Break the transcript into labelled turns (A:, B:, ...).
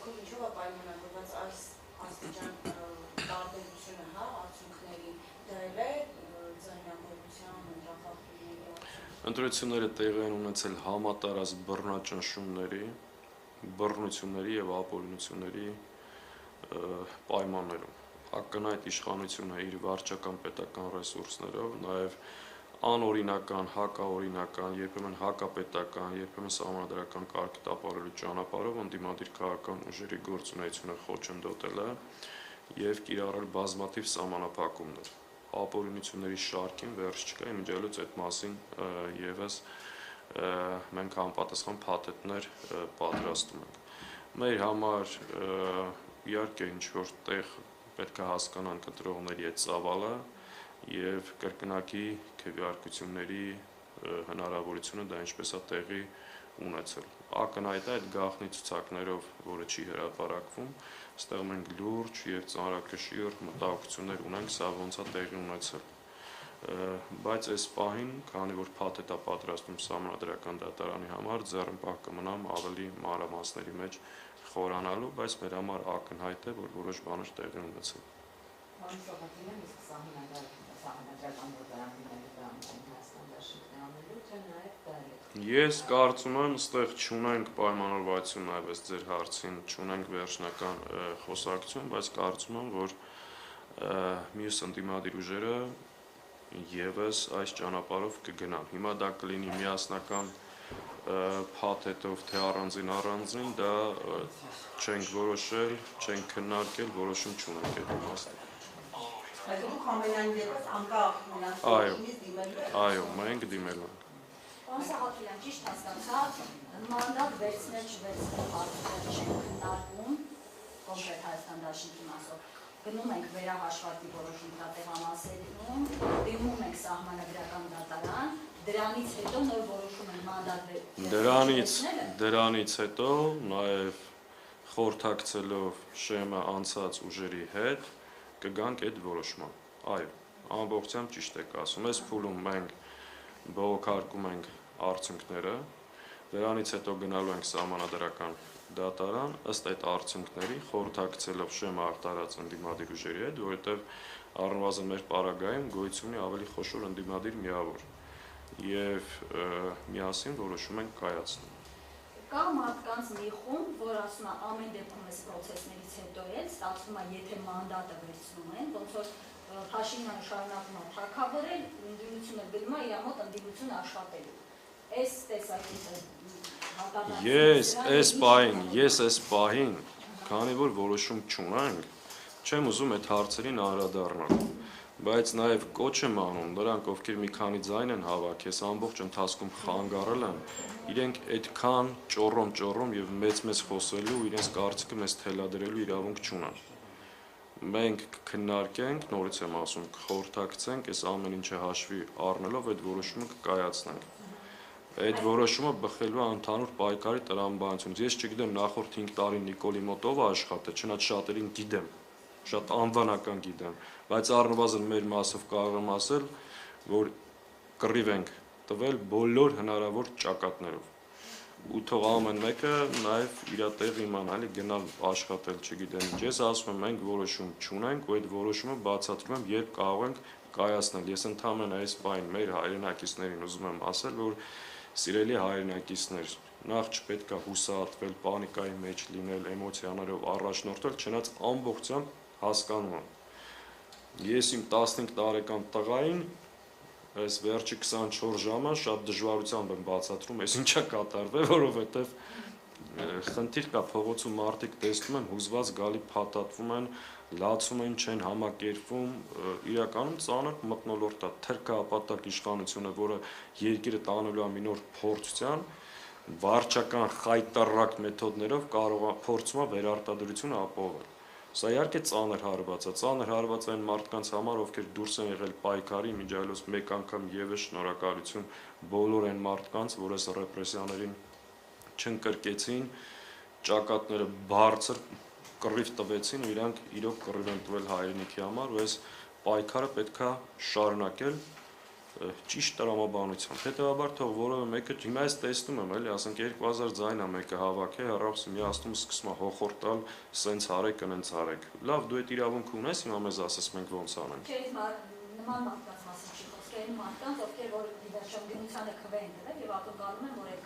A: կարծիքով ինչով է պայմանավորված այս աստիճան տարբերությունը, հա, արդյունքների դրել է ձայնագրության ընտրախախտումների արդյունքում։
B: Ընտրությունները տեղի են ունեցել համատարած բռնությունների եւ ապօրինությունների պայմաններում։ Ակնհայտ իշխանությունը իր վարչական պետական ռեսուրսներով, նաեւ անօրինական, հակաօրինական, երբեմն հակապետական, երբեմն սահմանադրական կարգ տապալելու ճանապարհով ընդդիմադիր քաղաքական ուժերի գործունեությունը խոչընդոտել է եւ կիրառել բազմաթիվ սահմանափակումներ։ Ապօրինությունների շարքին վերջ չկա, իմիջիալոց այդ մասին եւս մենք համապատասխան փաթեթներ պատրաստում ենք։ Մեր համար իհարկե ինչ-որ տեղ պետք է հասկանանք ընտրողների այդ ծավալը եւ կրկնակի քվեարկությունների հնարավորությունը դա ինչպես է տեղի ունեցել։ Ակնհայտ է այդ գաղտնի ցուցակներով, որը չի հրապարակվում, այստեղ մենք լուրջ եւ ծանրակշիռ մտահոգություններ ունենք, սա ոնց է տեղի ունեցել։ Բայց այս պահին, քանի որ փաթեթ է պատրաստում Սահմանադրական դատարանի համար, ձեռնպահ կմնամ ավելի մանրամասների մեջ խորանալու, բայց մեր համար ակնհայտ է, որ որոշ բաներ տեղի ունեցել։ Ես կարծում եմ, այստեղ չունենք պայմանավորվածություն, այլևս ձեր հարցին չունենք վերջնական խոսակցություն, բայց կարծում եմ, որ մյուս ընդդիմադիր ուժերը եւս այս ճանապարհով կգնան։ Հիմա դա կլինի միասնական փաթեթով, թե առանձին, դա չենք որոշել, չենք քննարկել, որոշում չունենք այդ իմաստով։
A: Բայց դուք ամենայն դեպս անկախ մնացությունից դիմելու եք։
B: Այո, մենք դիմելու ենք։
A: Պարոն Սաղաթելյան, ճիշտ հասկացա, մանդատ վերցնել չվերցնել հարցերը չեն քննարկում, կոնկրետ Հայաստան դաշինքի մասով։ Գնում ենք վերահաշվարկի որոշ ինքնատեղամասերում, դիմում ենք Սահմանադրական դատարան, դրանից հետո նոր որոշում ենք մանդատ
B: դրանից հետո նաև խորհրդակցելով ՇՄ անցած ուժերի հետ կգանք այդ որոշման։ Այո, ամբողջությամբ ճիշտ եք ասում։ Այս փուլում մենք բողոքարկում ենք արդյունքները, դրանից հետո գնալու ենք Սահմանադրական դատարան, ըստ այդ արդյունքների խորհրդակցելով ՇՄ արտարած ընդդիմադիր ուժերի հետ, որովհետև առնվազն մեր պարագայում գոյություն ունի ավելի խոշոր ընդդիմադիր միավոր եւ միասին որոշում ենք կայացնում։
A: Կա մարդկանց մի խումբ, որ ասում է ամեն դեպքում այս process-ներից հետո էլ ստացվում է, եթե մանդատը վերցնում են, ոնց որ Փաշինյանը շարունակում է թագավորել, ընդդիմությունը գնում է իր մոտ ընդդիմություն աշխատելու։ Այս տեսակետը
B: Ես այս պահին, քանի որ որոշում չունենք, չեմ ուզում այդ հարցերին անդրադառնալ, բայց նաև կոչ եմ անում նրանք, ովքեր մի քանի ձայն են հավաքել, ամբողջ ընթացքում խանգարել են, իրենք այդքան ճոռոմ եւ մեծ խոսելու, իրենց կարծիքը մեզ թելադրելու իրավունք չունեն։ Մենք կքննարկենք, նորից եմ ասում, կխորհրդակցենք, այս ամեն ինչը հաշվի առնելով այդ որոշումը կկայացնենք։ Այդ որոշումը բխելու է ընդհանուր պայքարի տրամաբանությունից։ Ես չգիտեմ նախորդ 5 տարի Նիկոլի մոտ ով է աշխատել, չնայած շատերին գիտեմ, շատ անվանական գիտեմ, բայց առնվազն մեր մասով կարող եմ ասել, որ կռիվ ենք տվել բոլոր հնարավոր ճակատներով։ Ու թող ամեն մեկը նաև իր տեղ իմանա, էլի գնալ աշխատել, չգիտեմ ինչ։ Ես ասում եմ, մենք որոշում չունենք, ու այդ որոշումը բացատրում եմ, երբ կարող ենք կայացնել։ Ես ընդհանրապես այս բանին մեր հայրենակիցներին ուզում եմ ասել, որ սիրելի հայրենակիցներ, նախ չպետք է հուսահատվել, պանիկայի մեջ լինել, էմոցիաներով առաջնորդվել, չնայած ամբողջությամբ հասկանում եմ։ Ես իմ 15 տարեկան տղային այս վերջի 24 ժամը շատ դժվարությամբ եմ բացատրում, այս ինչա կատարվել, որովհետև խնդիր կա, փողոցում մարդիկ տեսնում են, հուզված գալի փաթաթվում են, լացում են, չեն համակերպվում, իրականում ծանր մթնոլորտ է, թրքապատակ իշխանությունը, որը երկիրը տանելու է մի նոր փորձության, վարչական խայտառակ մեթոդներով փորձում է վերարտադրությունը ապահովել։ Սա իհարկե ծանր հարված է այն մարդկանց համար, ովքեր դուրս են եղել պայքարի, իմիջիալոց մեկ անգամ եւս շնորհակալություն բոլոր այն մարդկանց, որ այս ռեպրեսիաներին չընկրկեցին, ճակատները բարձր կռիվ տվեցին, ու իրանք իրոք կռիվ են տվել հայրենիքի համար, ու այս պայքարը պետք է շարունակել ճիշտ տրամաբանությամբ։ Հետևաբար թող որևէ մեկը հիմա ես տեսնում եմ, էլի, ասենք 2000 ձայն է մեկը հավաքի, հեռախոսը միացնում սկսում է հոխորտ տալ, սենց արեք, այնց արեք։ Լավ, դու այդ իրավունքը ունես, հիմա մեզ ասես մենք ոնց անենք։
A: Չէ, նման մարդկանց մասին չի խոսքը, այն մարդկանց, ովքեր որ ի վերջո գնությանը քվե են դրել եւ ակնկալում են, որ այդ